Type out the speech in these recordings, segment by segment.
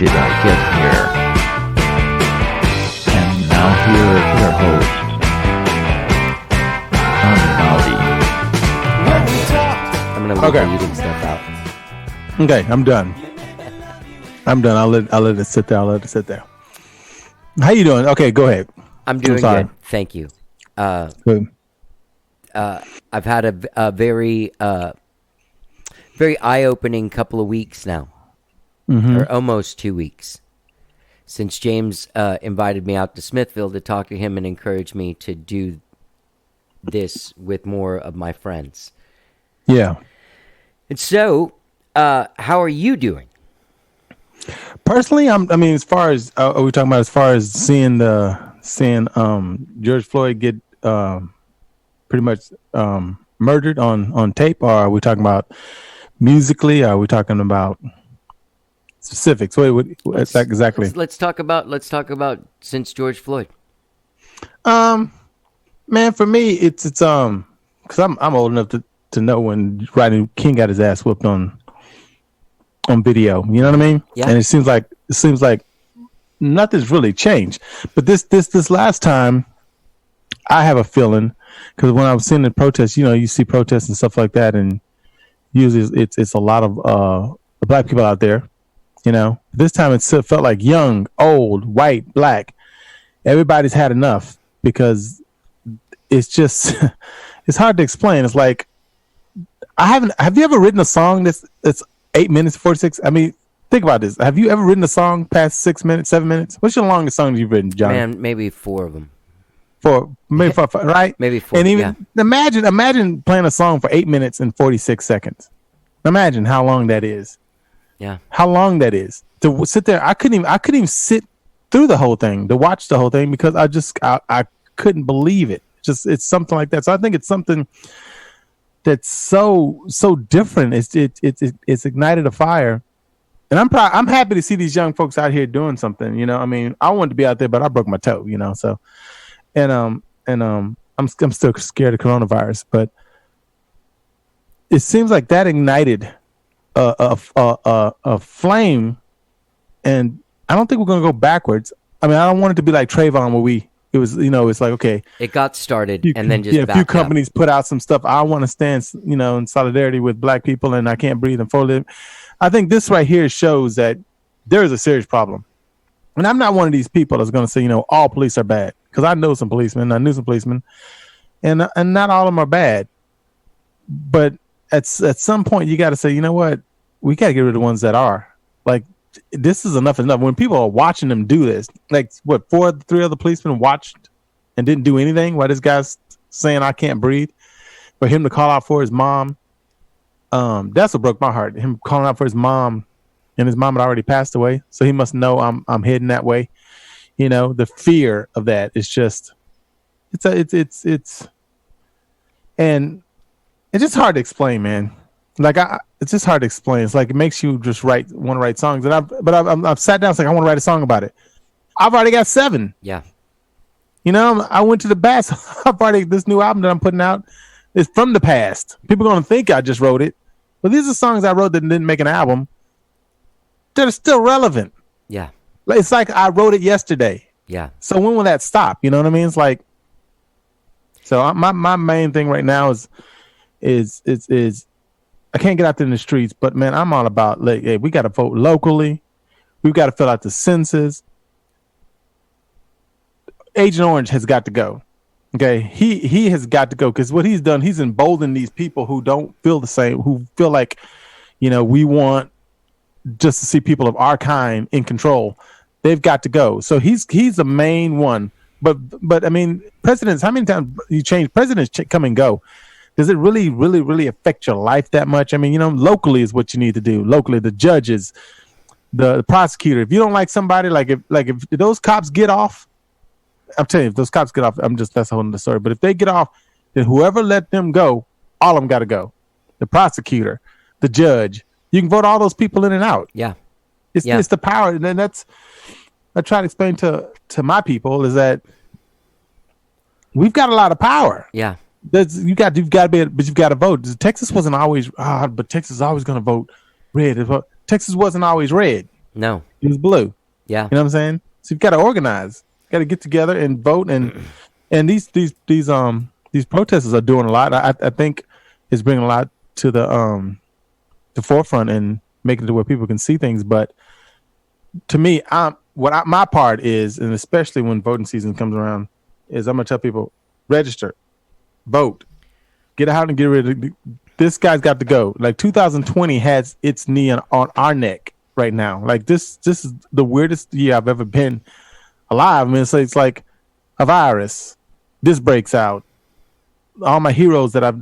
did I get here? And now here is your host, I'm gonna leave the eating stuff out. Okay, I'm done. I'll let it sit there. How you doing? Okay, go ahead. I'm doing good. Thank you. Good. I've had a very eye-opening couple of weeks now, or almost 2 weeks, since James invited me out to Smithville to talk to him and encourage me to do this with more of my friends. Yeah. And so, how are you doing? Personally, as far as are we talking about as far as seeing George Floyd get pretty much murdered on tape, or are we talking about musically? Or are we talking about specifics? What's that exactly? Let's talk about since George Floyd. Man, for me, it's because I'm old enough to know when Rodney King got his ass whooped on video. You know what I mean? Yeah. And it seems like nothing's really changed. But this last time, I have a feeling, because when I was seeing the protests, you see protests and stuff like that, and usually it's a lot of black people out there. This time it felt like young, old, white, black. Everybody's had enough, because it's just it's hard to explain. It's like have you ever written a song that's 8 minutes 46? I mean, think about this. Have you ever written a song past 6 minutes, 7 minutes? What's your longest song you've written, John? Man, maybe 4 of them. Maybe four, right? Maybe 4. And even imagine playing a song for 8 minutes and 46 seconds. Imagine how long that is. Yeah. How long that is to sit there. I couldn't even sit through the whole thing, to watch the whole thing, because I couldn't believe it. It's something like that. So I think it's something that's so different. It's ignited a fire, and I'm happy to see these young folks out here doing something. I mean, I wanted to be out there, but I broke my toe. So, and I'm still scared of coronavirus, but it seems like that ignited a flame, and I don't think we're gonna go backwards. I mean, I don't want it to be like Trayvon, where it's like, okay, it got started and then just a few companies put out some stuff. I want to stand, in solidarity with black people, and I can't breathe and fold it. I think this right here shows that there is a serious problem. And I'm not one of these people that's going to say, all police are bad, because I know some policemen. I knew some policemen, and not all of them are bad. But at some point, you got to say, you know what? We got to get rid of the ones that are. Like, this is enough. When people are watching them do this, like three other policemen watched and didn't do anything while this guy's saying I can't breathe, for him to call out for his mom. That's what broke my heart. Him calling out for his mom, and his mom had already passed away. So he must know I'm heading that way. The fear of that is just, and it's just hard to explain, man. Like it's just hard to explain. It's like it makes you just want to write songs. And I've sat down. It's like I want to write a song about it. I've already got 7. Yeah. I went to the best. This new album that I'm putting out is from the past. People are gonna think I just wrote it, but these are songs I wrote that didn't make an album. That are still relevant. Yeah. It's like I wrote it yesterday. Yeah. So when will that stop? You know what I mean? It's like. So my main thing right now is I can't get out there in the streets, but man, I'm all about, like, hey, we got to vote locally. We've got to fill out the census. Agent Orange has got to go. Okay, he has got to go, because what he's done, he's emboldened these people who don't feel the same, who feel like, we want just to see people of our kind in control. They've got to go. So he's the main one. But I mean, presidents, how many times you change presidents come and go? Does it really, really, really affect your life that much? I mean, locally is what you need to do. Locally, the judges, the prosecutor. If you don't like somebody, if those cops get off, I'm telling you, if those cops get off, that's a whole other story. But if they get off, then whoever let them go, all of them got to go. The prosecutor, the judge. You can vote all those people in and out. Yeah. It's the power. And then I try to explain to my people, is that we've got a lot of power. Yeah. You've got to be, but you've got to vote. Texas wasn't always, but Texas is always going to vote red. Texas wasn't always red. No. It was blue. Yeah. You know what I'm saying? So you've got to organize. Got to get together and vote. And these protesters are doing a lot. I think it's bringing a lot to the forefront and making it to where people can see things. But to me, my part is, and especially when voting season comes around, is I'm gonna tell people, register, vote, get out and get rid of this guy's got to go. Like 2020 has its knee on our neck right now. Like this is the weirdest year I've ever been alive. I mean, it's like a virus. This breaks out. All my heroes that are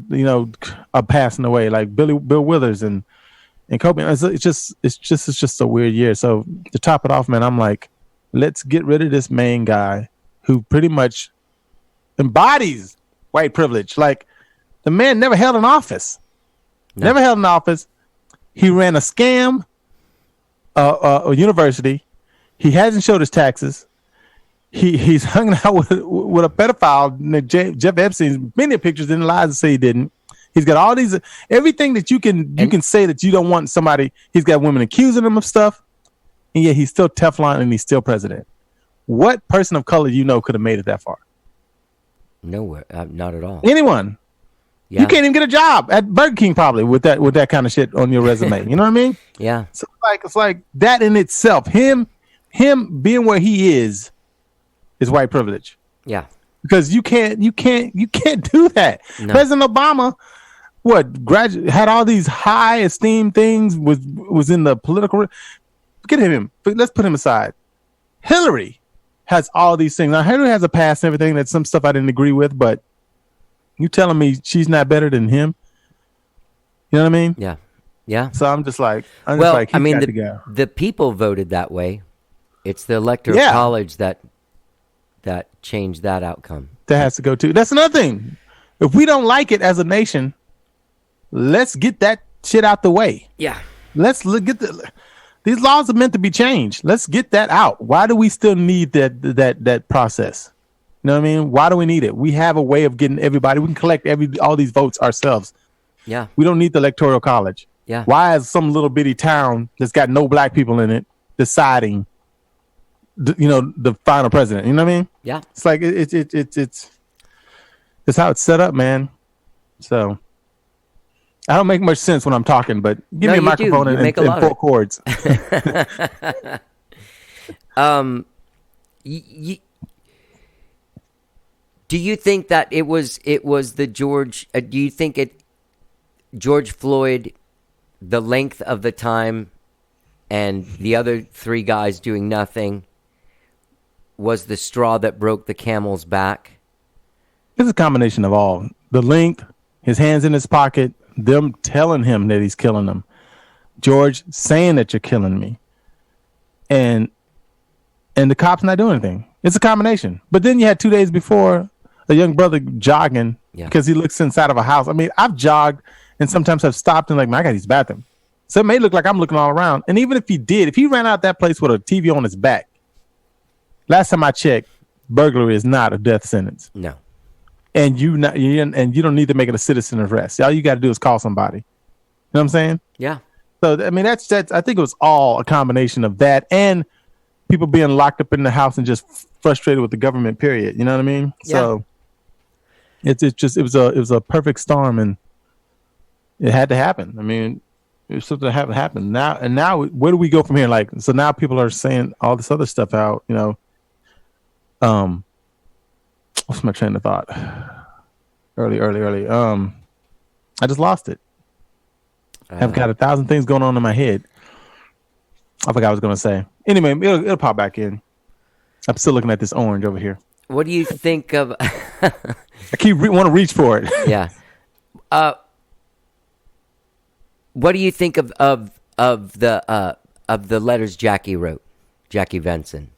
passing away, like Bill Withers and Kobe. It's just a weird year. So to top it off, man, I'm like, let's get rid of this main guy who pretty much embodies white privilege. Like the man never held an office. No. Never held an office. He ran a scam, a university. He hasn't showed his taxes. He's hung out with a pedophile, Jeff Epstein. Many pictures and lies to say he didn't. He's got all these, everything that you can say that you don't want somebody. He's got women accusing him of stuff, and yet he's still Teflon and he's still president. What person of color could have made it that far? Nowhere, not at all. Anyone? Yeah. You can't even get a job at Burger King probably with that kind of shit on your resume. You know what I mean? Yeah. So it's like that in itself. Him being where he is white privilege. Yeah. Because you can't do that. No. President Obama, had all these high esteemed things, was in the political. Get him. Let's put him aside. Hillary has all these things. Now Hillary has a past and everything. That's some stuff I didn't agree with, but you telling me she's not better than him? You know what I mean? Yeah. Yeah. So I'm just like, the people voted that way. It's the electoral college that changed that outcome. That has to go too. That's another thing. If we don't like it as a nation, let's get that shit out the way. Yeah. Let's these laws are meant to be changed. Let's get that out. Why do we still need that process? You know what I mean? Why do we need it? We have a way of getting everybody. We can collect all these votes ourselves. Yeah. We don't need the electoral college. Yeah. Why is some little bitty town that's got no black people in it deciding the final president? You know what I mean? Yeah. It's like it's how it's set up, man. So I don't make much sense when I'm talking, but give me a microphone and 4 chords. Do you think that it was the George? Do you think George Floyd, the length of the time, and the other 3 guys doing nothing, was the straw that broke the camel's back? It's a combination of all. The length, his hands in his pocket, them telling him that he's killing them, George saying that you're killing me, and the cops not doing anything. It's a combination. But then you had 2 days before a young brother jogging because he looks inside of a house. I mean, I've jogged and sometimes I've stopped and like, man, I got to use the bathroom. So it may look like I'm looking all around. And even if he ran out that place with a TV on his back, last time I checked, burglary is not a death sentence. No. And you don't need to make it a citizen arrest. All you got to do is call somebody. You know what I'm saying? Yeah. So I mean, that's I think it was all a combination of that and people being locked up in the house and just frustrated with the government. Period. You know what I mean? Yeah. So it was a perfect storm, and it had to happen. I mean, it was something that had to happen. Now where do we go from here? Like, so now people are saying all this other stuff out. What's my train of thought? Early. I just lost it. I've got 1,000 things going on in my head. I forgot what I was going to say. Anyway, it'll pop back in. I'm still looking at this orange over here. What do you think of? I keep want to reach for it. Yeah. What do you think of the letters Jackie wrote, Jackie Venson?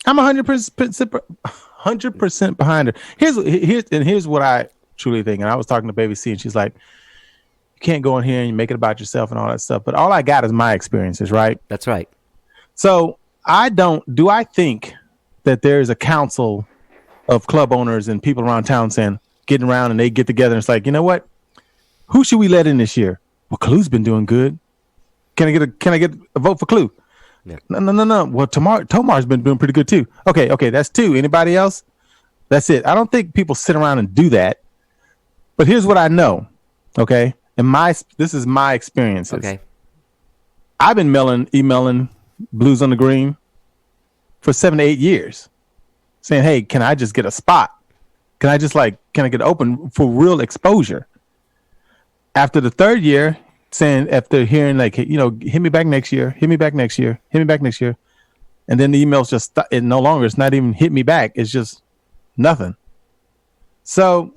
I'm 100% behind her. Here's what I truly think. And I was talking to Baby C, and she's like, "You can't go in here and you make it about yourself and all that stuff." But all I got is my experiences, right? That's right. So I think that there is a council of club owners and people around town getting around and they get together and it's like, you know what? Who should we let in this year? Well, Clue's been doing good. Can I get a vote for Clue? No. Well, Tomar's been doing pretty good too. Okay, that's 2. Anybody else? That's it. I don't think people sit around and do that. But here's what I know. Okay, this is my experiences. Okay, I've been emailing Blues on the Green for 7 to 8 years, saying, "Hey, can I just get a spot? Can I get open for real exposure?" After the 3rd year, after hearing hit me back next year, hit me back next year, hit me back next year, and then the emails just it's not even hit me back. It's just nothing. So,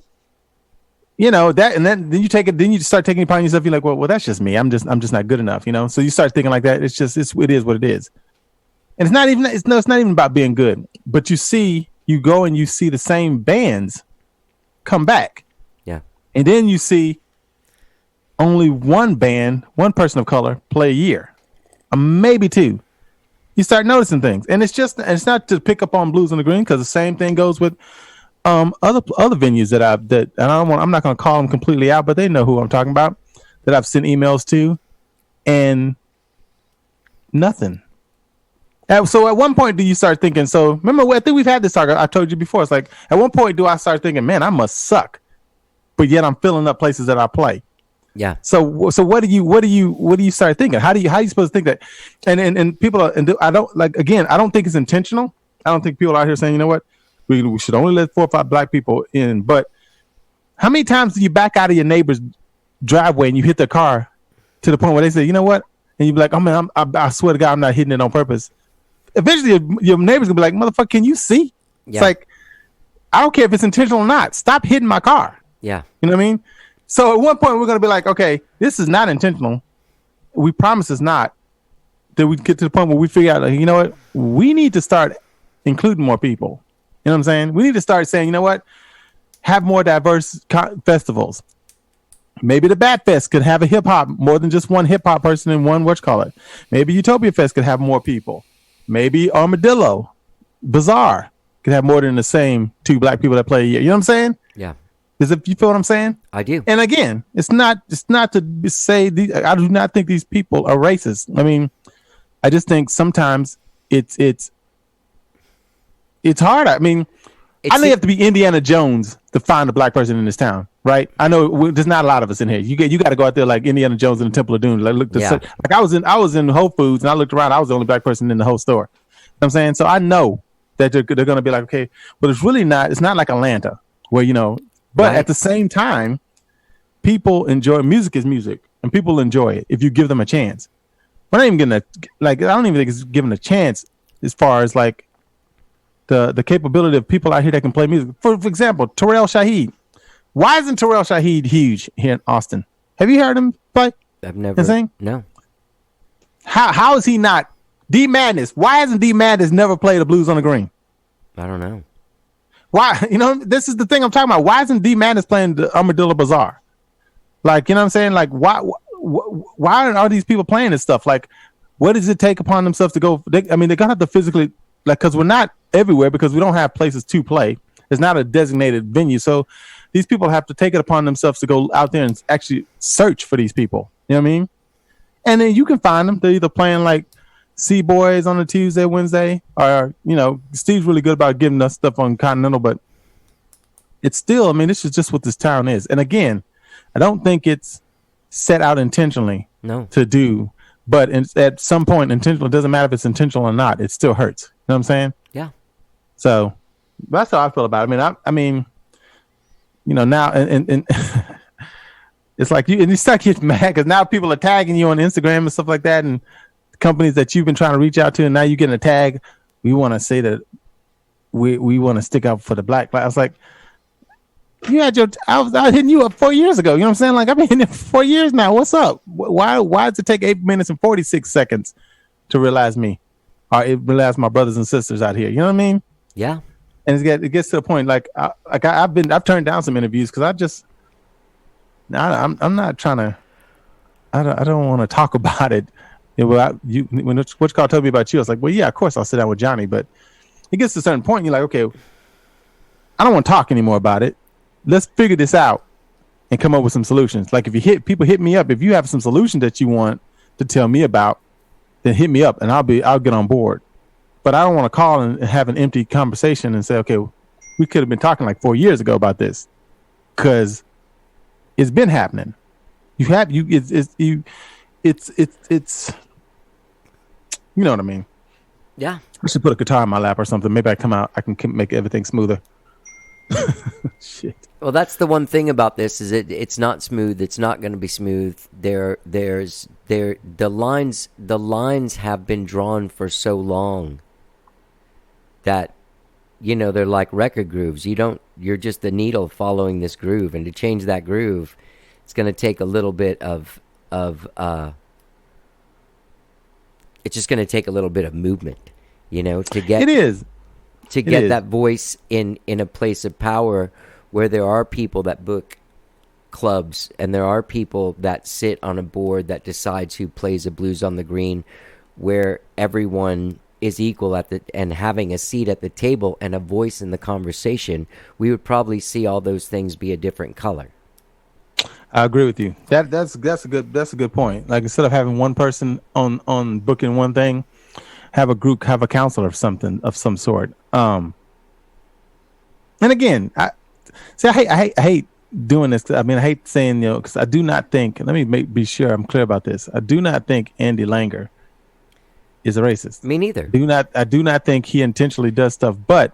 that, and then you take it. Then you start taking it upon yourself. You're like, well, that's just me. I'm just not good enough. So you start thinking like that. It is what it is. And it's not even about being good. But you go and you see the same bands come back. Yeah. And then you see only one person of color play a year, maybe 2. You start noticing things, and it's not to pick up on Blues on the Green, because the same thing goes with other venues I'm not going to call them completely out, but they know who I'm talking about, that I've sent emails to, and nothing. So at one point, do you start thinking? So remember, I think we've had this talk. I told you before. It's like, at one point, do I start thinking, man, I must suck, but yet I'm filling up places that I play. Yeah. So what do you start thinking? How are you supposed to think that? And people I don't think it's intentional. I don't think people out here saying, you know what, we should only let 4 or 5 black people in. But how many times do you back out of your neighbor's driveway and you hit their car to the point where they say, you know what, and you be like, oh man, I swear to God, I'm not hitting it on purpose. Eventually, your neighbor's gonna be like, motherfucker, can you see? Yeah. It's like, I don't care if it's intentional or not. Stop hitting my car. Yeah. You know what I mean? So at one point, we're going to be like, okay, this is not intentional. We promise it's not. Then we get to the point where we figure out, like, you know what? We need to start including more people. You know what I'm saying? We need to start saying, you know what? Have more diverse festivals. Maybe the Bat Fest could have a hip hop, more than just one hip hop person and one Maybe Utopia Fest could have more people. Maybe Armadillo Bazaar could have more than the same 2 black people that play a year. You know what I'm saying? Yeah. You feel what I'm saying? I do. And again, it's not to say I do not think these people are racist. I mean, I just think sometimes it's hard. I mean, I don't have to be Indiana Jones to find a black person in this town, right? I know there's not a lot of us in here. You got to go out there like Indiana Jones in the Temple of Doom. Like I was in Whole Foods and I looked around. I was the only black person in the whole store. You know what I'm saying? So I know that they're going to be like, okay, but it's really not. It's not like Atlanta where But right. At the same time, people enjoy music is music, and people enjoy it if you give them a chance. We're not even gonna I don't even think it's given a chance as far as like the capability of people out here that can play music. For example, Terrell Shaheed. Why isn't Terrell Shaheed huge here in Austin? Have you heard him play? I've never. Sing? No. How is he not? D Madness. Why hasn't D Madness never played the Blues on the Green? I don't know. Why? This is the thing I'm talking about. Why isn't D Madness playing the Armadillo Bazaar? Like, you know what I'm saying? Like, why aren't all these people playing this stuff? Like, what does it take upon themselves to go? They're going to have to physically, like, because we're not everywhere because we don't have places to play. It's not a designated venue. So these people have to take it upon themselves to go out there and actually search for these people. You know what I mean? And then you can find them. They're either playing like C-Boys on a Tuesday, Wednesday, or, Steve's really good about giving us stuff on Continental, but it's still, this is just what this town is. And again, I don't think it's set out intentionally to do, but at some point, intentional, it doesn't matter if it's intentional or not, it still hurts. You know what I'm saying? Yeah. So that's how I feel about it. I mean, now, and it's like you start getting mad because now people are tagging you on Instagram and stuff like that, and companies that you've been trying to reach out to, and now you're getting a tag. We want to say that we want to stick up for the black. I was like, I was hitting you up 4 years ago. You know what I'm saying? Like, I've been hitting it for 4 years now. What's up? Why does it take 8 minutes and 46 seconds to realize me, or realize my brothers and sisters out here? You know what I mean? Yeah. And it gets to the point like I've turned down some interviews because I'm not trying to. I don't want to talk about it. When What's Called told me about you, I was like, well, yeah, of course I'll sit down with Johnny, but it gets to a certain point, and you're like, okay, I don't want to talk anymore about it. Let's figure this out and come up with some solutions. Like if people hit me up, if you have some solution that you want to tell me about, then hit me up and I'll get on board. But I don't want to call and have an empty conversation and say, okay, we could have been talking like 4 years ago about this, because it's been happening. It's you know what I mean? Yeah. I should put a guitar in my lap or something. Maybe I come out, I can make everything smoother. Shit. Well, that's the one thing about this is it's not smooth. It's not going to be smooth. The lines have been drawn for so long that, you know, they're like record grooves. You're just the needle following this groove, and to change that groove, it's going to take a little bit of it's just going to take a little bit of movement, you know, to get that voice in a place of power where there are people that book clubs and there are people that sit on a board that decides who plays the blues on the green, where everyone is equal and having a seat at the table and a voice in the conversation. We would probably see all those things be a different color. I agree with you. That's a good point. Like, instead of having one person on booking one thing, have a group, have a counselor of some sort. And again, I hate doing this. I mean, I hate saying, you know, because I do not think. Let me be sure I'm clear about this. I do not think Andy Langer is a racist. Me neither. I do not think he intentionally does stuff, but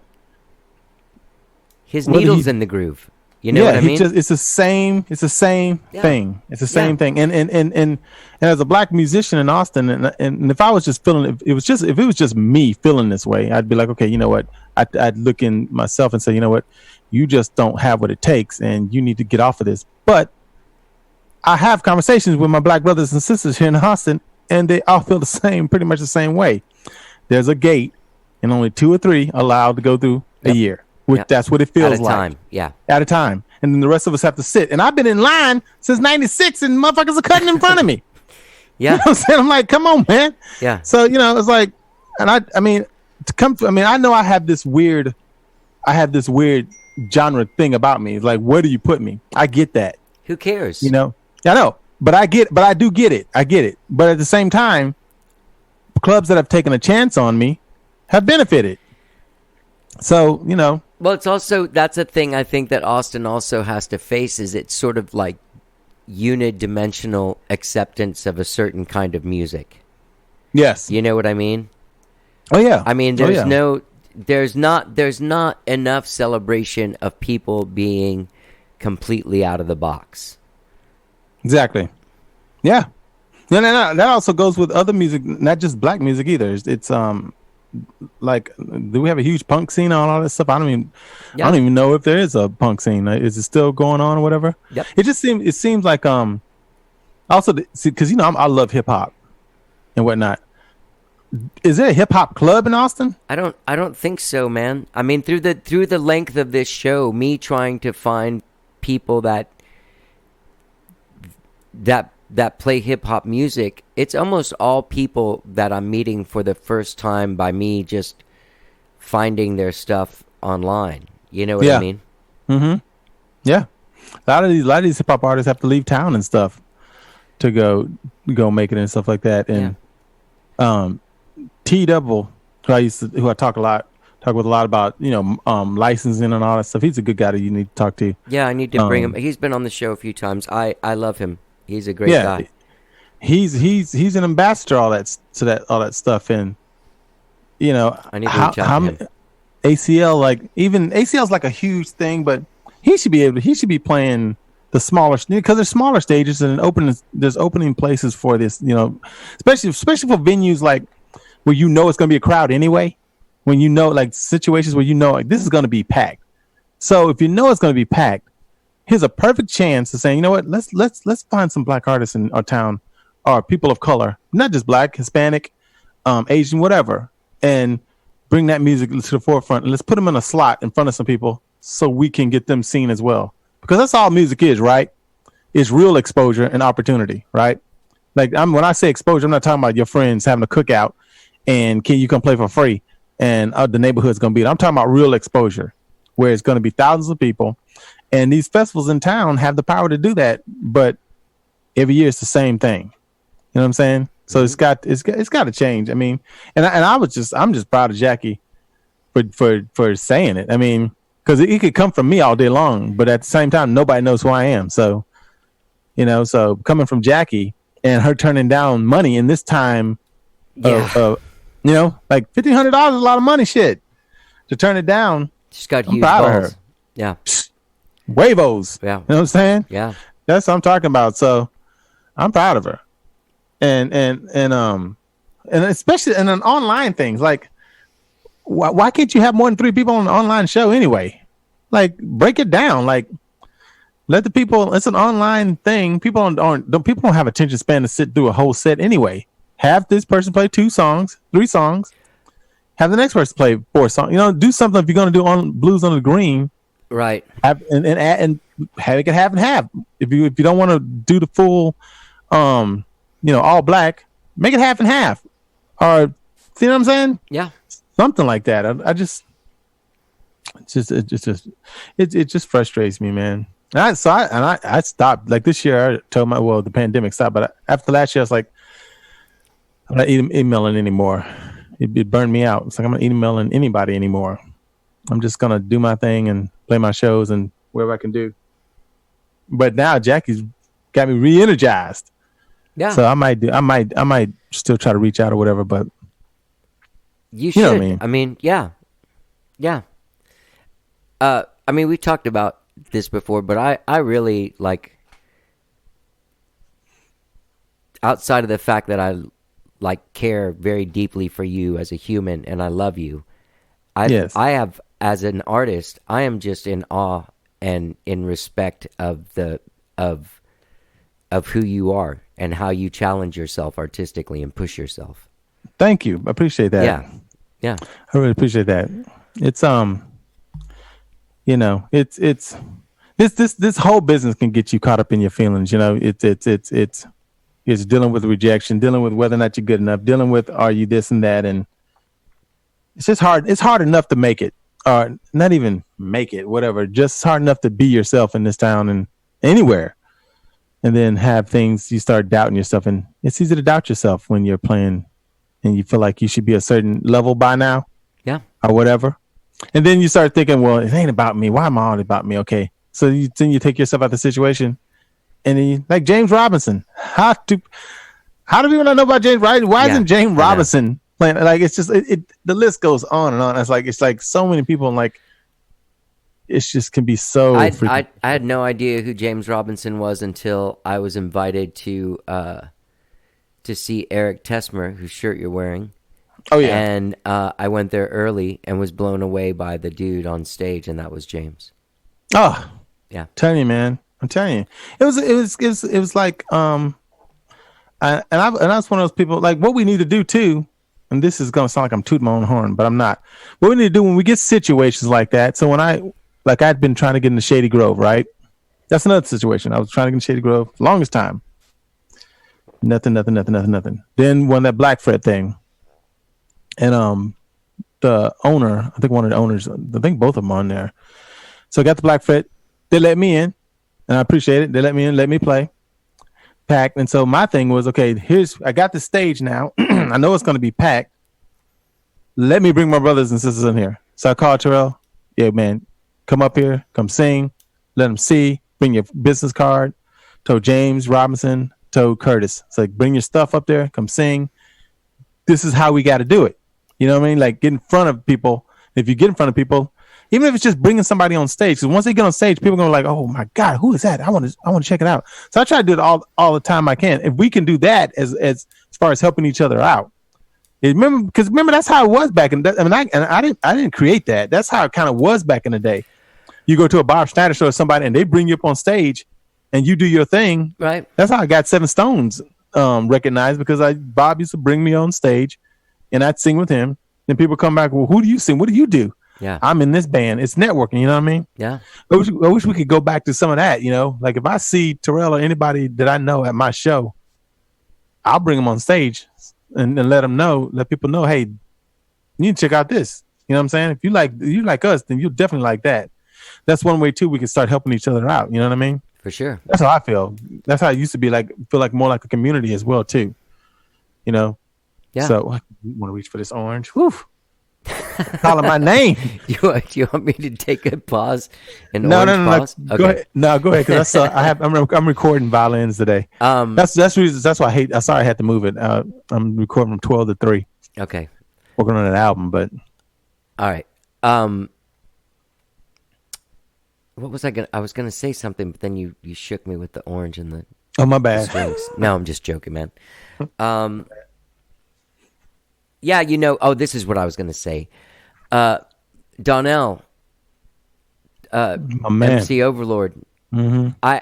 his needle's in the groove. You know what I mean? It's the same thing. It's the same thing. And as a black musician in Austin, and if I was just feeling, if it was just me feeling this way, I'd be like, okay, you know what? I'd look in myself and say, you know what? You just don't have what it takes, and you need to get off of this. But I have conversations with my black brothers and sisters here in Austin, and they all feel pretty much the same way. There's a gate, and only 2 or 3 allowed to go through a year. That's what it feels like. At a time, yeah. At a time. And then the rest of us have to sit. And I've been in line since 96, and motherfuckers are cutting in front of me. Yeah. You know what I'm saying? I'm like, come on, man. Yeah. So, you know, it's like, and I know I have this weird genre thing about me. It's like, where do you put me? I get that. Who cares? You know? I know. But I do get it. I get it. But at the same time, clubs that have taken a chance on me have benefited. So, you know. Well, that's a thing I think that Austin also has to face, is it's sort of like unidimensional acceptance of a certain kind of music. Yes. You know what I mean? Oh yeah. I mean, there's not enough celebration of people being completely out of the box. Exactly. Yeah. No, that also goes with other music, not just black music either. It's like, do we have a huge punk scene on all this stuff? I don't even know if there is a punk scene. Is it still going on or whatever? Yep. It seems like also because, you know, I love hip hop and whatnot. Is there a hip hop club in Austin? I don't think so, man. I mean, through the length of this show, me trying to find people that play hip-hop music, it's almost all people that I'm meeting for the first time by me just finding their stuff online. You know what I mean? Mm-hmm. Yeah. A lot of these hip-hop artists have to leave town and stuff to go make it and stuff like that. And T-Double, who I talk with a lot about, you know, licensing and all that stuff. He's a good guy that you need to talk to. Yeah, I need to bring him. He's been on the show a few times. I love him. He's a great guy. He's an ambassador all that stuff, and you know, I need to reach out to him. ACL's like a huge thing, but he should be playing the smaller, because there's smaller stages and there's opening places for this, you know, especially for venues like where you know it's going to be a crowd anyway. When you know, like, situations where you know, like, this is going to be packed. So if you know it's going to be packed, here's a perfect chance to say, you know what, let's find some black artists in our town, or people of color, not just black, Hispanic, Asian, whatever, and bring that music to the forefront, and let's put them in a slot in front of some people so we can get them seen as well. Because that's all music is, right? It's real exposure and opportunity, right? Like, when I say exposure, I'm not talking about your friends having a cookout and can you come play for free and the neighborhood's going to be. I'm talking about real exposure, where it's going to be thousands of people. And these festivals in town have the power to do that, but every year it's the same thing. You know what I'm saying? So it's got to change. I mean, and I'm just proud of Jackie for saying it. I mean, because it could come from me all day long, but at the same time, nobody knows who I am. So, so coming from Jackie and her turning down money in this time, like $1,500 is a lot of money. Shit, to turn it down. She's got huge balls. Of her. Yeah, huevos. Yeah, you know what I'm saying? Yeah, that's what I'm talking about. So I'm proud of her. And especially in an online things, like why can't you have more than 3 people on an online show anyway? Like break it down. Like let the people. It's an online thing. People don't have attention span to sit through a whole set anyway. Have this person play 2 songs, 3 songs. Have the next person play 4 songs. Do something if you're going to do on Blues on the Green. Right. Have and have it half and half. If you don't want to do the full all black, make it half and half, or see what I'm saying? Yeah, something like that. It just frustrates me, man. And I stopped. Like this year, I told the pandemic stopped, but after last year, I was like, I'm not emailing anymore. It burned me out. It's like I'm not emailing anybody anymore. I'm just gonna do my thing and play my shows and whatever I can do. But now Jackie's got me re-energized. Yeah. So I might still try to reach out or whatever, but you should. Know what I mean? Yeah. I mean, we talked about this before, but I really like, outside of the fact that I care very deeply for you as a human and I love you. I have, as an artist, I am just in awe and in respect of who you are and how you challenge yourself artistically and push yourself. Thank you. I appreciate that. Yeah. I really appreciate that. It's it's this whole business can get you caught up in your feelings. It's dealing with rejection, dealing with whether or not you're good enough, dealing with are you this and that, and it's just hard. It's hard enough to make it, or not even make it, whatever. Just hard enough to be yourself in this town and anywhere. And then have things, you start doubting yourself, and it's easy to doubt yourself when you're playing and you feel like you should be a certain level by now. Yeah. Or whatever. And then you start thinking, well, it ain't about me. Why am I all about me? Okay. So then you take yourself out of the situation, and then you, like James Robinson. How do people not know about James Robinson? Why isn't James Robinson playing? Like, it's just, the list goes on and on. It's like so many people, and like, it's just can be so. I had no idea who James Robinson was until I was invited to see Eric Tesmer, whose shirt you're wearing. Oh yeah, and I went there early and was blown away by the dude on stage, and that was James. Oh yeah, I'm telling you, man. I'm telling you, it was like I was one of those people. Like, what we need to do too. And this is gonna sound like I'm tooting my own horn, but I'm not. What we need to do when we get situations like that. So when I'd been trying to get into Shady Grove, right? That's another situation. I was trying to get into Shady Grove longest time. Nothing. Then when that Black Fred thing, and the owner, I think one of the owners, I think both of them on there. So I got the Black Fred. They let me in, and I appreciate it. They let me in, let me play. Packed. And so my thing was, okay, I got the stage now. I know it's going to be packed. Let me bring my brothers and sisters in here. So I called Terrell. Yeah, man, come up here, come sing, let them see, bring your business card. Told James Robinson, told Curtis. It's like, bring your stuff up there, come sing. This is how we got to do it. You know what I mean? Like, get in front of people. If you get in front of people, even if it's just bringing somebody on stage, because once they get on stage, people are going to like, oh my God, who is that? I want to check it out. So I try to do it all the time I can. If we can do that as far as helping each other out. Remember that's how it was back in the, I didn't create that. That's how it kind of was back in the day. You go to a Bob Schneider show or somebody and they bring you up on stage and you do your thing. Right. That's how I got Seven Stones recognized, because Bob used to bring me on stage and I'd sing with him. Then people come back, well, who do you sing? What do you do? Yeah. I'm in this band. It's networking, you know what I mean? Yeah. I wish we could go back to some of that, you know? Like if I see Terrell or anybody that I know at my show, I'll bring them on stage and let people know, hey, you need to check out this. You know what I'm saying? If you like us, then you'll definitely like that. That's one way too we can start helping each other out. You know what I mean? For sure. That's how I feel. That's how it used to be, like feel like more like a community as well too. you know. Yeah. So I want to reach for this orange. Whew. Calling my name. You want me to take a pause? No. Pause? Okay. Go ahead. No, go ahead. Because I'm recording violins today. That's reason. That's why I'm sorry I had to move it. I'm recording from 12 to 3. Okay. Working on an album, but all right. What was I was gonna say something, but then you shook me with the orange and the my bad. strings. No, I'm just joking, man. Yeah, this is what I was gonna say. Donnell, MC Overlord. Mm-hmm. I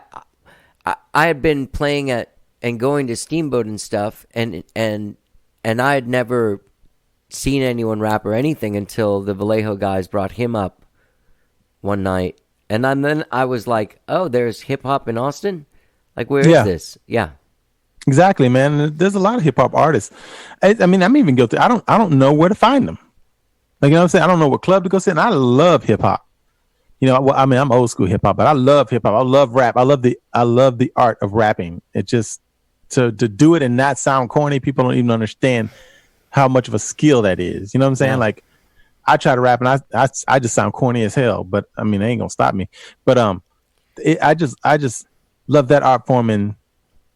had been playing at and going to Steamboat and stuff, and I had never seen anyone rap or anything until the Vallejo guys brought him up one night, and then I was like, "Oh, there's hip hop in Austin. Like, where is this?" Yeah, exactly, man. There's a lot of hip hop artists. I mean, I'm even guilty. I don't know where to find them. Like, you know what I'm saying? I don't know what club to go see. And I love hip hop. I'm old school hip hop, but I love hip hop. I love rap. I love the art of rapping. It just to do it and not sound corny. People don't even understand how much of a skill that is. You know what I'm saying? Yeah. Like, I try to rap and I just sound corny as hell, but I mean, they ain't gonna stop me. But I just love that art form and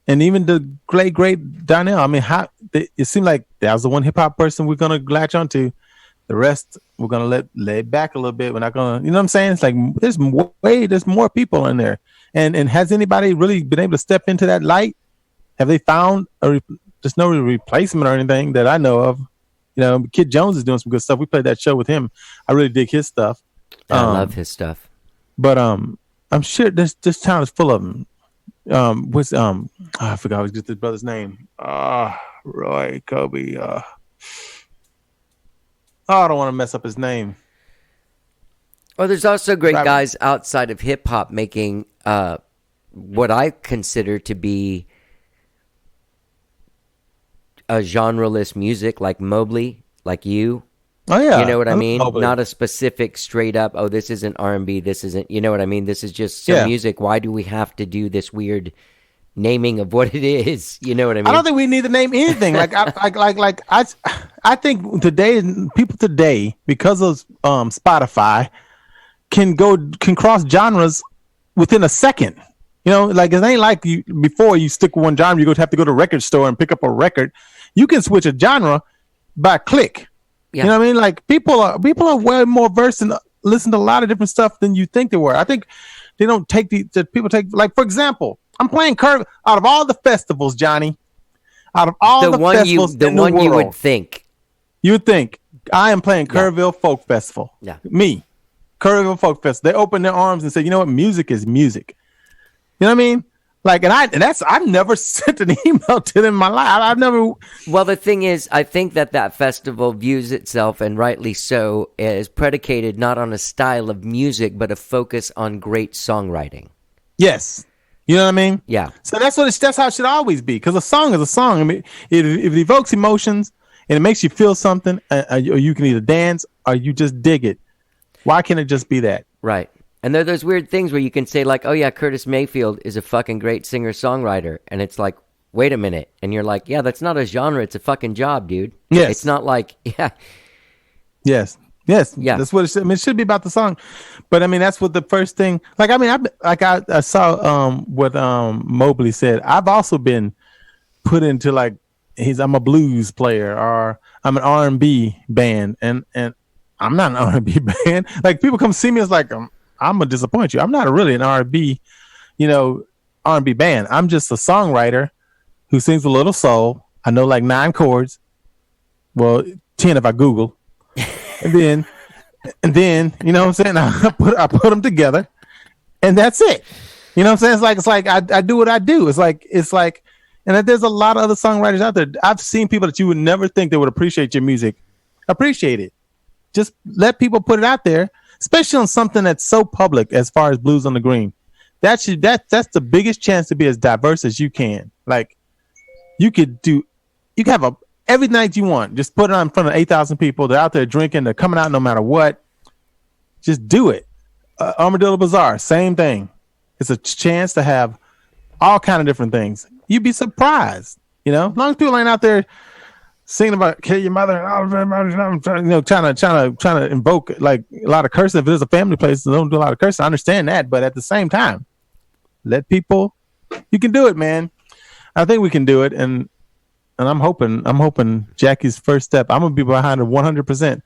even the great Donnell. I mean, it seemed like that was the one hip hop person we're gonna latch onto. The rest we're gonna lay back a little bit. We're not gonna, you know what I'm saying? It's like there's more people in there. And has anybody really been able to step into that light? Have they found just no replacement or anything that I know of? You know, Kid Jones is doing some good stuff. We played that show with him. I really dig his stuff. I love his stuff. But I'm sure this town is full of them. I forgot his brother's name. Roy Kobe. I don't want to mess up his name. Well, there's also great guys outside of hip hop making what I consider to be a genreless music, like Mobley, like you. Oh yeah, you know what I mean? Mobley. Not a specific straight up. Oh, this isn't R&B. This isn't. You know what I mean? This is just some music. Why do we have to do this weird naming of what it is? You know what I mean? I don't think we need to name anything. I think people today, because of Spotify, can cross genres within a second. You know, like it ain't like before you stick with one genre, you have to go to a record store and pick up a record. You can switch a genre by a click. Yeah. You know what I mean? Like people are way more versed and listen to a lot of different stuff than you think they were. I think they don't take people take, like, for example, I'm playing out of all the festivals, Johnny. Out of all the festivals, the one you would think. You would think I am playing Kerrville Folk Festival. Yeah. Me. Kerrville Folk Festival. They open their arms and say, you know what? Music is music. You know what I mean? Like, I've never sent an email to them in my life. I've never. Well, the thing is, I think that festival views itself, and rightly so, as predicated not on a style of music, but a focus on great songwriting. Yes. You know what I mean? Yeah. So that's how it should always be. Because a song is a song. I mean, if it evokes emotions and it makes you feel something, or you can either dance or you just dig it. Why can't it just be that? Right. And there are those weird things where you can say, like, oh yeah, Curtis Mayfield is a fucking great singer-songwriter. And it's like, wait a minute. And you're like, yeah, that's not a genre. It's a fucking job, dude. Yes. It's not like, yeah. Yes. Yeah. That's what it should. I mean, it should be about the song. But I mean, that's what the first thing. Like, I mean, I saw what Mobley said. I've also been put into like I'm a blues player or I'm an R&B band, and I'm not an R&B band. Like people come see me, it's like I'm gonna disappoint you. I'm not really an R&B, R&B band. I'm just a songwriter who sings a little soul. I know like 9 chords. Well, 10 if I Google. And then, you know what I'm saying? I put them together, and that's it. You know what I'm saying? It's like I do what I do. It's like, and there's a lot of other songwriters out there. I've seen people that you would never think they would appreciate your music. Appreciate it. Just let people put it out there, especially on something that's so public as far as Blues on the Green. That's the biggest chance to be as diverse as you can. Like you can have every night you want. Just put it on in front of 8,000 people. They're out there drinking. They're coming out no matter what. Just do it. Armadillo Bazaar, same thing. It's a chance to have all kind of different things. You'd be surprised, as long as people ain't out there singing about kill your mother and all of them, trying to invoke like a lot of cursing. If there's a family place, don't do a lot of cursing. I understand that, but at the same time, let people. You can do it, man. I think we can do it, and I'm hoping Jackie's first step. I'm gonna be behind her 100%,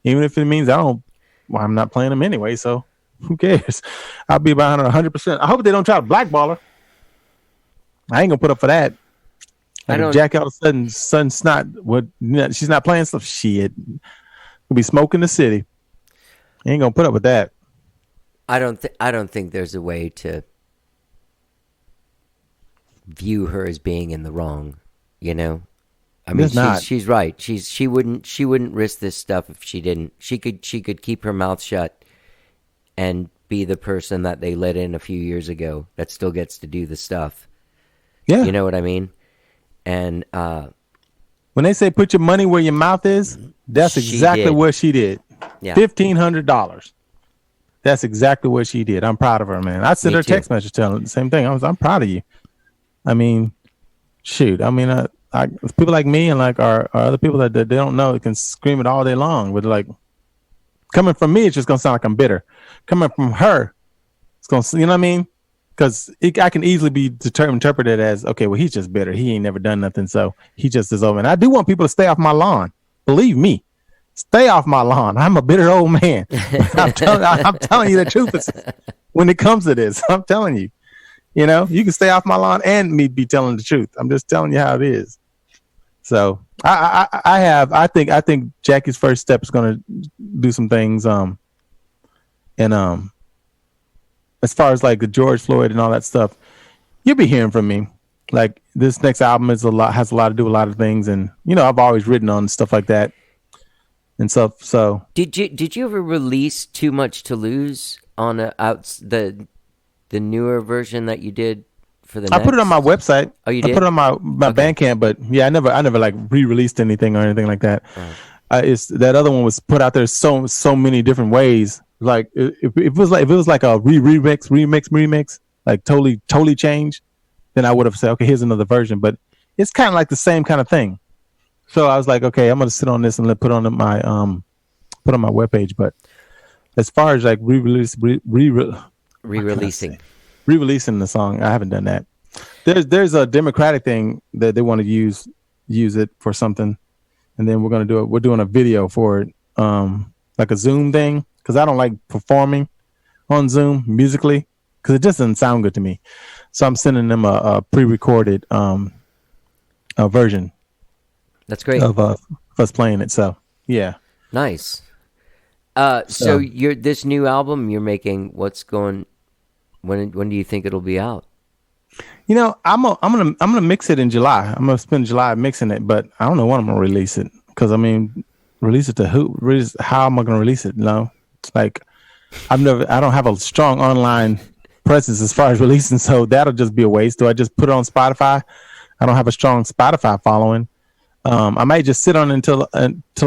even if it means I'm not playing them anyway. So who cares? I'll be behind her 100%. I hope they don't try to blackball her. I ain't gonna put up for that. Like if Jackie all of a sudden snot. She's not playing stuff. Shit, we'll be smoking the city. Ain't gonna put up with that. I don't think there's a way to view her as being in the wrong. You know, I mean, she's right. She wouldn't risk this stuff if she didn't. She could keep her mouth shut and be the person that they let in a few years ago that still gets to do the stuff. Yeah, you know what I mean. And when they say put your money where your mouth is, that's exactly what she did. Yeah. $1,500. That's exactly what she did. I'm proud of her, man. I sent her a text message telling her the same thing. I'm proud of you. I mean, shoot. I mean, people like me and like our other people that they don't know, they can scream it all day long. But like coming from me, it's just gonna sound like I'm bitter. Coming from her, it's gonna, you know what I mean? Because I can easily be interpreted as, okay, well, he's just bitter. He ain't never done nothing, so he just is over. And I do want people to stay off my lawn. Believe me, stay off my lawn. I'm a bitter old man. I'm telling you the truth when it comes to this. I'm telling you, you can stay off my lawn and me be telling the truth. I'm just telling you how it is. So I think Jackie's first step is going to do some things. As far as like the George Floyd and all that stuff, you'll be hearing from me. Like this next album has a lot to do with a lot of things, and I've always written on stuff like that and stuff. So did you ever release Too Much to Lose on the newer version that you did for the? I put it on my website. Oh, you did? I put it on my Bandcamp, but yeah, I never like re-released anything or anything like that. Right. It's that other one was put out there so many different ways. Like if it was like a remix, like totally changed, then I would have said, okay, here's another version. But it's kind of like the same kind of thing. So I was like, okay, I'm gonna sit on this and put on my webpage. But as far as like re-releasing the song, I haven't done that. There's a Democratic thing that they want to use it for something, and then we're gonna do it. We're doing a video for it, like a Zoom thing. Because I don't like performing on Zoom musically because it just doesn't sound good to me. So I'm sending them a pre-recorded version. That's great. Of us playing it. So, yeah. Nice. So you're this new album you're making, when do you think it'll be out? I'm gonna mix it in July. I'm gonna spend July mixing it, but I don't know when I'm gonna release it. Because release it to who? How am I gonna release it? Like I don't have a strong online presence as far as releasing, so that'll just be a waste. Do I just put it on Spotify? I don't have a strong Spotify following. I might just sit on it until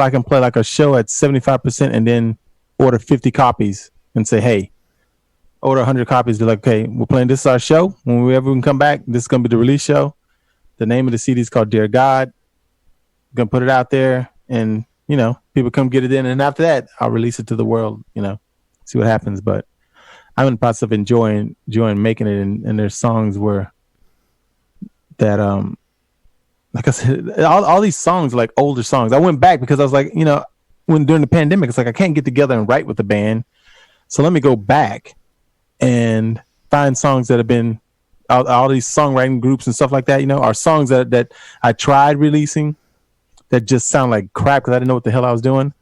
I can play like a show at 75% and then order 50 copies and say, hey, order 100 copies. They're like, okay, we're playing, this is our show. When we ever can come back, this is gonna be the release show. The name of the CD is called Dear God. I'm gonna put it out there, and people come get it in, and after that, I'll release it to the world. See what happens. But I'm in the process of enjoying making it, and there's songs that like I said, all these songs are like older songs. I went back because I was like, when during the pandemic, it's like I can't get together and write with the band, so let me go back and find songs that have been all these songwriting groups and stuff like that. Are songs that I tried releasing that just sound like crap because I didn't know what the hell I was doing.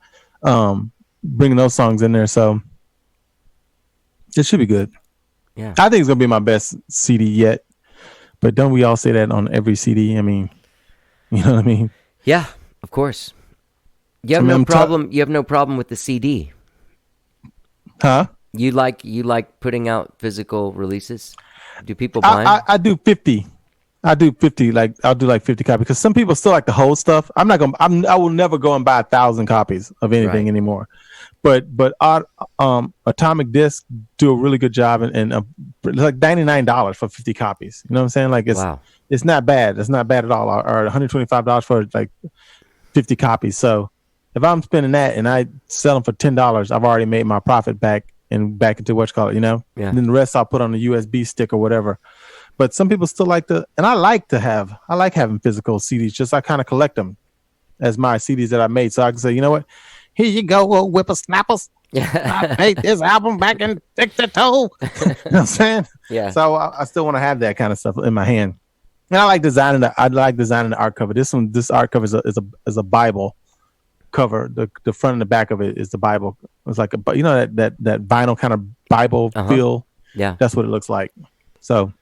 Bringing those songs in there, so it should be good. Yeah, I think it's gonna be my best CD yet. But don't we all say that on every CD? I mean, you know what I mean? Yeah, of course. You have no problem. You have no problem with the CD, huh? You like putting out physical releases? Do people buy? I do 50. I do 50, like I'll do like 50 copies because some people still like to hold stuff. I will never go and buy 1,000 copies of anything anymore. But Atomic Disc do a really good job, and it's like $99 for 50 copies. You know what I'm saying? Like it's not bad. It's not bad at all. Or $125 for like 50 copies. So if I'm spending that and I sell them for $10, I've already made my profit back into what you call it, Yeah. And then the rest I'll put on a USB stick or whatever. But some people still like and I like having physical CDs. Just I kind of collect them as my CDs that I made. So I can say, you know what? Here you go, old whippersnappers. I made this album back in 62. You know what I'm saying? Yeah. So I still want to have that kind of stuff in my hand. And I like designing the art cover. This art cover is a Bible cover. The front and the back of it is the Bible. It's like that vinyl kind of Bible feel. Yeah. That's what it looks like. So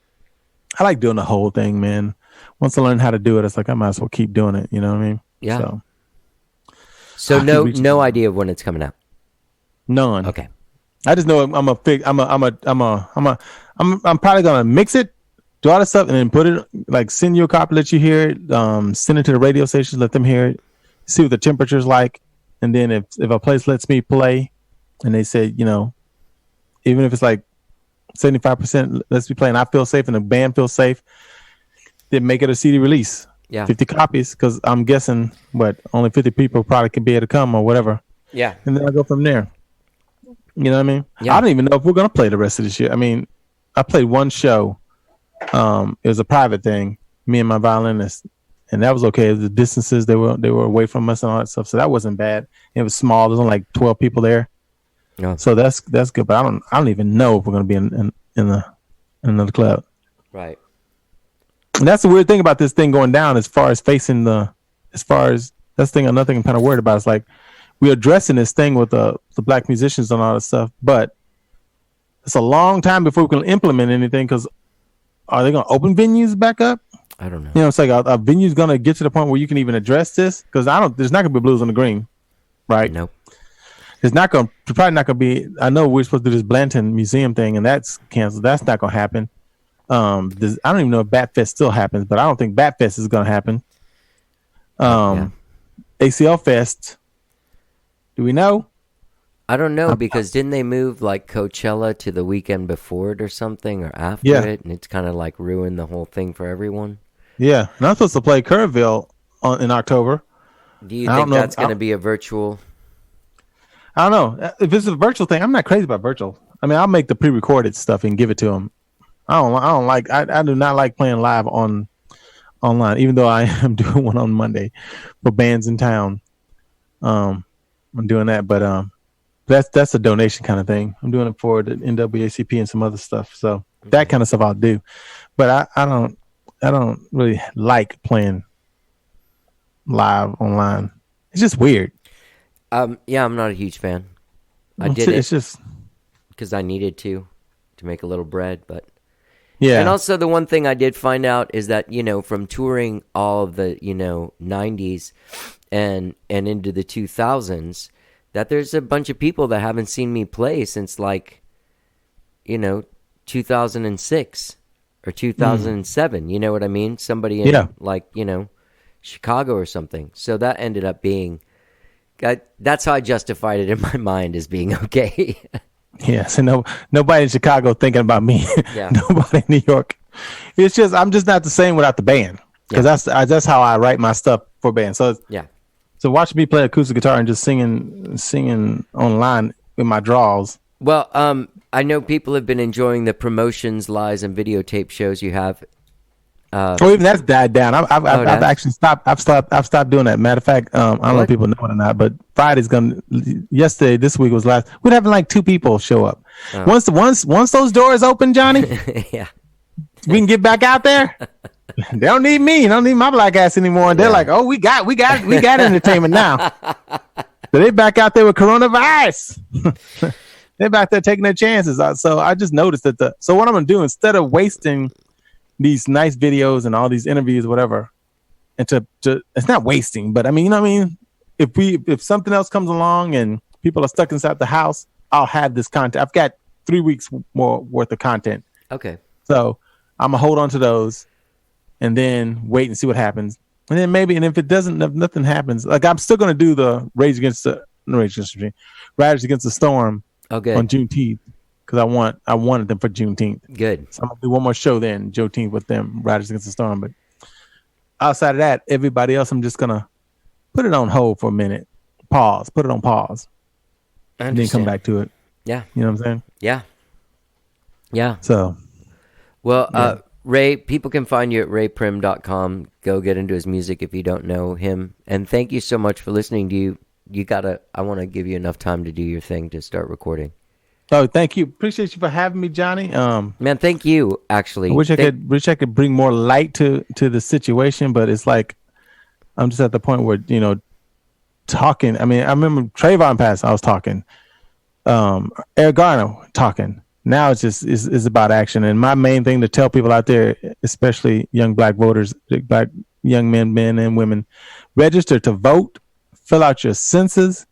I like doing the whole thing, man. Once I learn how to do it, it's like I might as well keep doing it. You know what I mean? Yeah. So no idea of when it's coming out. None. Okay. I just know I'm probably gonna mix it, do all this stuff, and then put it like send you a copy, let you hear it, send it to the radio stations, let them hear it, see what the temperature's like, and then if a place lets me play, and they say, even if it's like 75% lets me play, and I feel safe, and the band feels safe, then make it a CD release. Yeah. 50 copies, because I'm guessing only 50 people probably can be able to come or whatever. Yeah. And then I go from there. You know what I mean? Yeah. I don't even know if we're gonna play the rest of this year. I mean, I played one show. It was a private thing, me and my violinist, and that was okay. The distances they were away from us and all that stuff, so that wasn't bad. It was small. There's only like 12 people there, so that's good. But I don't even know if we're gonna be in another club. Right. And that's the weird thing about this thing going down. As far as that's the thing. Another thing I'm kind of worried about is like, we're addressing this thing with the black musicians and all that stuff, but it's a long time before we can implement anything. Because are they going to open venues back up? I don't know. It's like a venue's going to get to the point where you can even address this. Because there's not going to be Blues on the Green, right? Nope. There's probably not going to be. I know we're supposed to do this Blanton Museum thing, and that's canceled. That's not going to happen. I don't even know if Bat Fest still happens, but I don't think Bat Fest is going to happen. ACL Fest. Do we know? I don't know, because didn't they move like Coachella to the weekend before it or something, or after it, and it's kind of like ruined the whole thing for everyone? Yeah, and I'm supposed to play Kerrville in October. Do you think that's going to be a virtual? I don't know. If it's a virtual thing, I'm not crazy about virtual. I mean, I'll make the pre-recorded stuff and give it to them. I do not like playing live online, even though I am doing one on Monday for bands in town. I'm doing that, but that's a donation kind of thing. I'm doing it for the NAACP and some other stuff. So that kind of stuff I'll do, but I don't really like playing live online. It's just weird. Yeah, I'm not a huge fan. It's just because I needed to make a little bread, but yeah. And also the one thing I did find out is that, from touring all of the, 90s and into the 2000s, that there's a bunch of people that haven't seen me play since 2006 or 2007. You know what I mean? Somebody in Chicago or something. So that ended up being, that's how I justified it in my mind as being okay. Yeah, so nobody in Chicago thinking about me. Yeah. Nobody in New York. It's just I'm just not the same without the band, because that's how I write my stuff for bands. So so watch me play acoustic guitar and just singing online with my draws. Well, I know people have been enjoying the promotions, lies, and videotape shows you have. Even that's died down. I've actually stopped. I've stopped doing that. Matter of fact, I don't know if people know it or not, but yesterday, this week was last. We're having like 2 people show up. Once those doors open, Johnny, yeah, we can get back out there. They don't need me. They don't need my black ass anymore. And they're like, oh, we got entertainment now. So they back out there with coronavirus. They're back there taking their chances. So I just noticed that so what I'm gonna do, instead of wasting these nice videos and all these interviews, whatever, and to it's not wasting, but I mean, if something else comes along and people are stuck inside the house, I'll have this content. I've got 3 weeks more worth of content. Okay. So I'm gonna hold on to those and then wait and see what happens. And then maybe, and if nothing happens, like I'm still gonna do the Riders Against the Storm on Juneteenth. Because I wanted them for Juneteenth. Good. So I'm gonna do one more show then, Juneteenth with them, Riders Against the Storm. But outside of that, everybody else, I'm just gonna put it on hold for a minute. Pause. Put it on pause. And then come back to it. Yeah. You know what I'm saying? Yeah. Yeah. So. Well, Ray, people can find you at rayprim.com. Go get into his music if you don't know him. And thank you so much for listening to you. I want to give you enough time to do your thing to start recording. Oh, thank you. Appreciate you for having me, Johnny. Man, thank you, actually. I wish I could bring more light to the situation, but it's like I'm just at the point where, talking. I mean, I remember Trayvon passed, I was talking. Eric Garner talking. Now it's just is about action. And my main thing to tell people out there, especially young black voters, black young men and women, register to vote, fill out your census,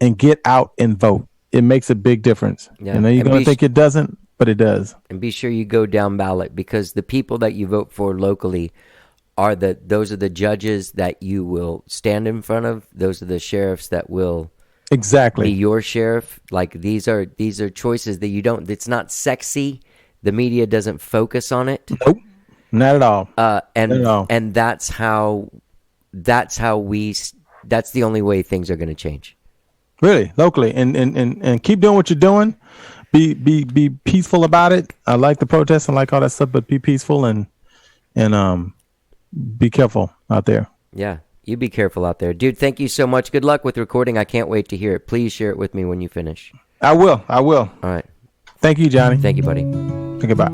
and get out and vote. It makes a big difference. Yeah. You're going to think it doesn't, but it does. And be sure you go down ballot, because the people that you vote for locally those are the judges that you will stand in front of. Those are the sheriffs that will be your sheriff. Like these are choices that you don't. It's not sexy. The media doesn't focus on it. Nope, not at all. And that's how we. That's the only way things are going to change. Really, locally, and keep doing what you're doing. Be peaceful about it. I like the protests and like all that stuff, but be peaceful and be careful out there. Yeah, you be careful out there, dude. Thank you so much. Good luck with recording. I can't wait to hear it. Please share it with me when you finish. I will. All right. Thank you, Johnny. Thank you, buddy. Goodbye.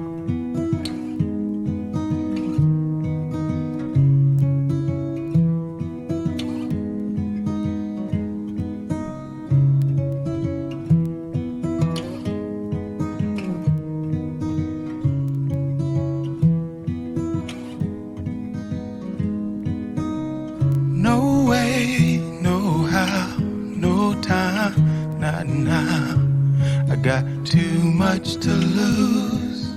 To lose.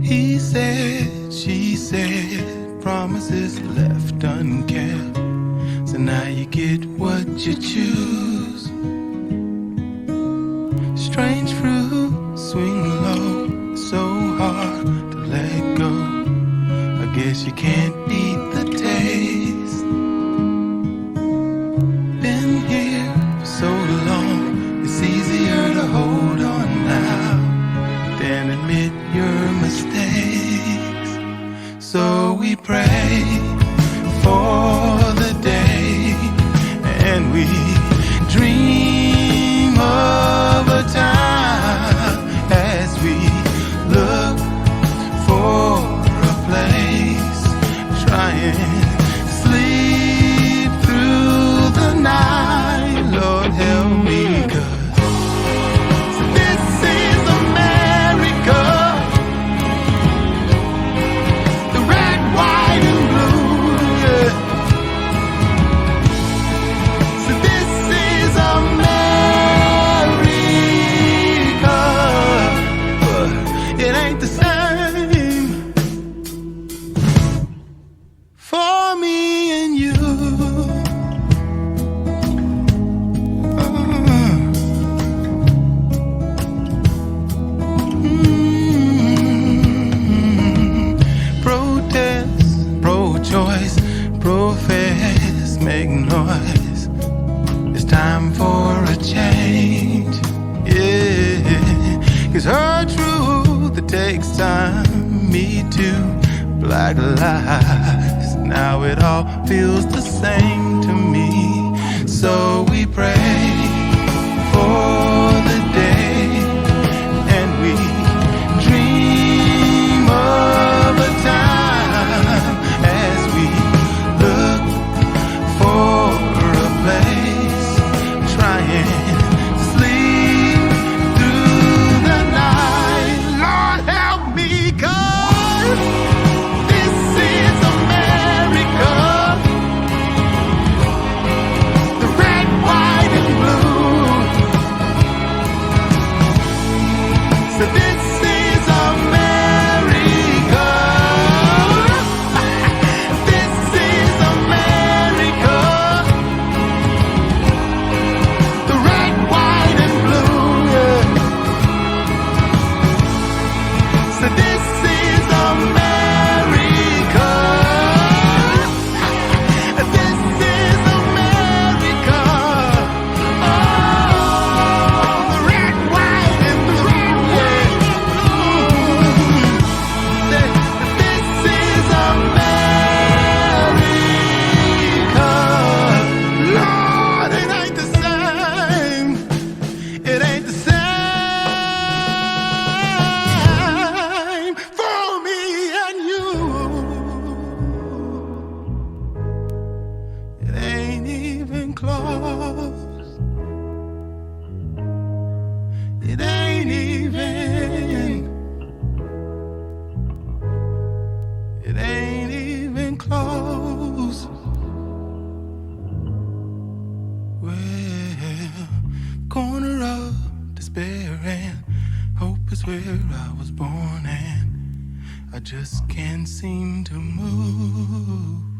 He said, she said, promises left unkept. So now you get what you choose. Strange fruit, swing low, so hard to let go. I guess you can't beat the taste. Been here for so long, it's easier to hold on now than admit your mistakes. So we pray for the day, and we dream of a time as we look for a place, try and sleep through the night. Lord help me, 'cause this is America, the red, white, and blue, yeah. So this is America, but it ain't the same for me and you. Protest, pro-choice, profess, make noise. It's time for a change, yeah. 'Cause her truth, it takes time. Me too, black lives. Now it all feels the same to me. So we pray for the day, and we dream of a time as we look for a place, trying to sleep through the night. Lord help me, 'cause this is America, the red, white, and blue. it ain't even close. Well, corner of despair and hope is where I was born, and I just can't seem to move.